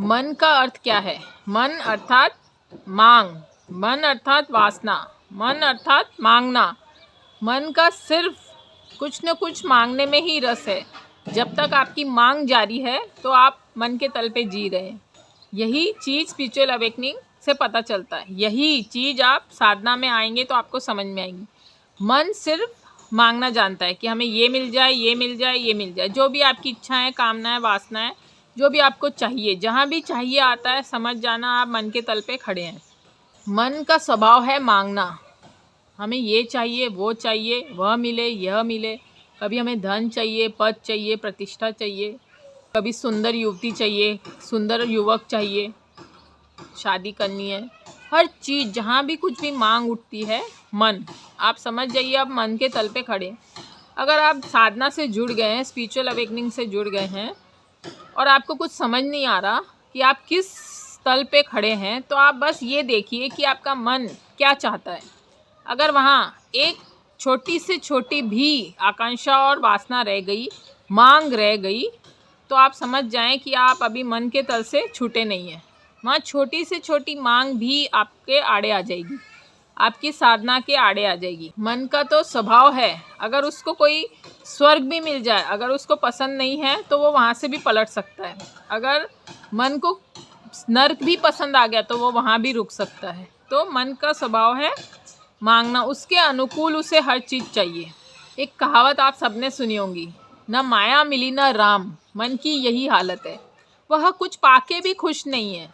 मन का अर्थ क्या है? मन अर्थात मांग, मन अर्थात वासना, मन अर्थात मांगना। मन का सिर्फ कुछ न कुछ मांगने में ही रस है। जब तक आपकी मांग जारी है तो आप मन के तल पे जी रहे हैं। यही चीज़ स्पिरिचुअल अवेकनिंग से पता चलता है। यही चीज़ आप साधना में आएंगे तो आपको समझ में आएगी। मन सिर्फ मांगना जानता है कि हमें ये मिल जाए, ये मिल जाए, ये मिल जाए। जो भी आपकी इच्छाएं, कामनाएं, वासनाएं, जो भी आपको चाहिए, जहाँ भी चाहिए आता है, समझ जाना आप मन के तल पे खड़े हैं। मन का स्वभाव है मांगना। हमें ये चाहिए, वो चाहिए, वह मिले, यह मिले। कभी हमें धन चाहिए, पद चाहिए, प्रतिष्ठा चाहिए, कभी सुंदर युवती चाहिए, सुंदर युवक चाहिए, शादी करनी है। हर चीज़ जहाँ भी कुछ भी मांग उठती है, मन, आप समझ जाइए आप मन के तल पे खड़े। अगर आप साधना से जुड़ गए हैं, स्पिरिचुअल अवेकनिंग से जुड़ गए हैं और आपको कुछ समझ नहीं आ रहा कि आप किस तल पे खड़े हैं, तो आप बस ये देखिए कि आपका मन क्या चाहता है। अगर वहाँ एक छोटी से छोटी भी आकांक्षा और वासना रह गई, मांग रह गई, तो आप समझ जाएं कि आप अभी मन के तल से छूटे नहीं हैं। वहाँ छोटी से छोटी मांग भी आपके आड़े आ जाएगी, आपकी साधना के आड़े आ जाएगी। मन का तो स्वभाव है, अगर उसको कोई स्वर्ग भी मिल जाए, अगर उसको पसंद नहीं है तो वो वहाँ से भी पलट सकता है। अगर मन को नर्क भी पसंद आ गया तो वो वहाँ भी रुक सकता है। तो मन का स्वभाव है मांगना, उसके अनुकूल उसे हर चीज़ चाहिए। एक कहावत आप सबने सुनी होगी, न माया मिली न राम। मन की यही हालत है, वह कुछ पाके भी खुश नहीं है।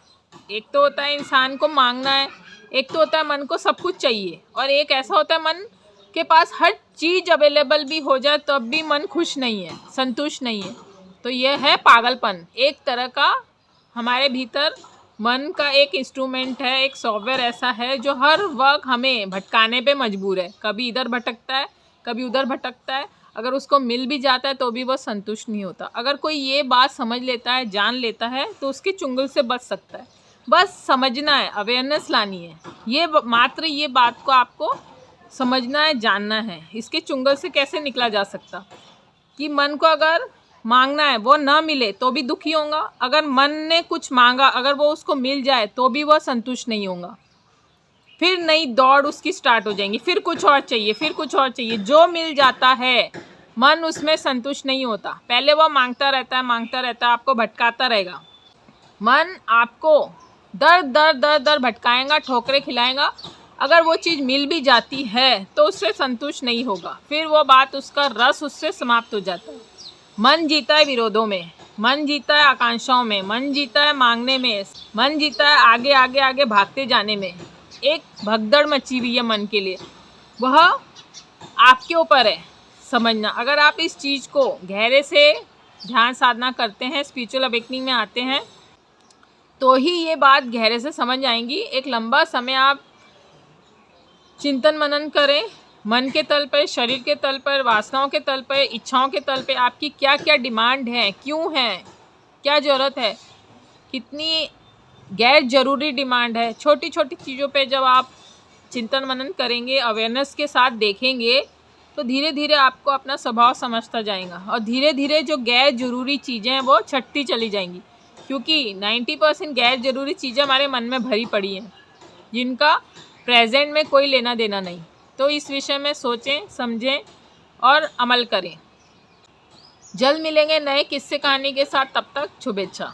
एक तो होता है इंसान को मांगना है, एक तो होता है मन को सब कुछ चाहिए, और एक ऐसा होता है मन के पास हर चीज़ अवेलेबल भी हो जाए तब भी मन खुश नहीं है, संतुष्ट नहीं है। तो यह है पागलपन। एक तरह का हमारे भीतर मन का एक इंस्ट्रूमेंट है, एक सॉफ्टवेयर ऐसा है जो हर वक्त हमें भटकाने पे मजबूर है। कभी इधर भटकता है, कभी उधर भटकता है। अगर उसको मिल भी जाता है तो भी वह संतुष्ट नहीं होता। अगर कोई ये बात समझ लेता है, जान लेता है, तो उसके चुंगल से बच सकता है। बस समझना है, अवेयरनेस लानी है। ये मात्र ये बात को आपको समझना है, जानना है। इसके चुंगल से कैसे निकला जा सकता कि मन को अगर मांगना है, वो ना मिले तो भी दुखी होगा। अगर मन ने कुछ मांगा, अगर वो उसको मिल जाए तो भी वह संतुष्ट नहीं होगा। फिर नई दौड़ उसकी स्टार्ट हो जाएंगी, फिर कुछ और चाहिए, फिर कुछ और चाहिए। जो मिल जाता है मन उसमें संतुष्ट नहीं होता। पहले वह मांगता रहता है, मांगता रहता है, आपको भटकाता रहेगा। मन आपको दर दर दर दर भटकाएगा, ठोकरे खिलाएगा। अगर वो चीज़ मिल भी जाती है तो उससे संतुष्ट नहीं होगा, फिर वो बात, उसका रस उससे समाप्त हो जाता है। मन जीता है विरोधों में, मन जीता है आकांक्षाओं में, मन जीता है मांगने में, मन जीता है आगे आगे आगे भागते जाने में। एक भगदड़ मची हुई है मन के लिए, वह आपके ऊपर है समझना। अगर आप इस चीज़ को गहरे से ध्यान साधना करते हैं, स्पिरिचुअल अवेकनिंग में आते हैं, तो ही ये बात गहरे से समझ आएंगी। एक लंबा समय आप चिंतन मनन करें, मन के तल पर, शरीर के तल पर, वासनाओं के तल पर, इच्छाओं के तल पर आपकी क्या क्या डिमांड है, क्यों है, क्या ज़रूरत है, कितनी गैर ज़रूरी डिमांड है। छोटी छोटी चीज़ों पे जब आप चिंतन मनन करेंगे, अवेयरनेस के साथ देखेंगे, तो धीरे धीरे आपको अपना स्वभाव समझता जाएगा और धीरे धीरे जो गैर ज़रूरी चीज़ें हैं वो छटती चली जाएंगी। क्योंकि 90% गैर ज़रूरी चीज़ें हमारे मन में भरी पड़ी हैं, जिनका प्रेजेंट में कोई लेना देना नहीं। तो इस विषय में सोचें, समझें और अमल करें। जल्द मिलेंगे नए किस्से कहानी के साथ, तब तक शुभेच्छा।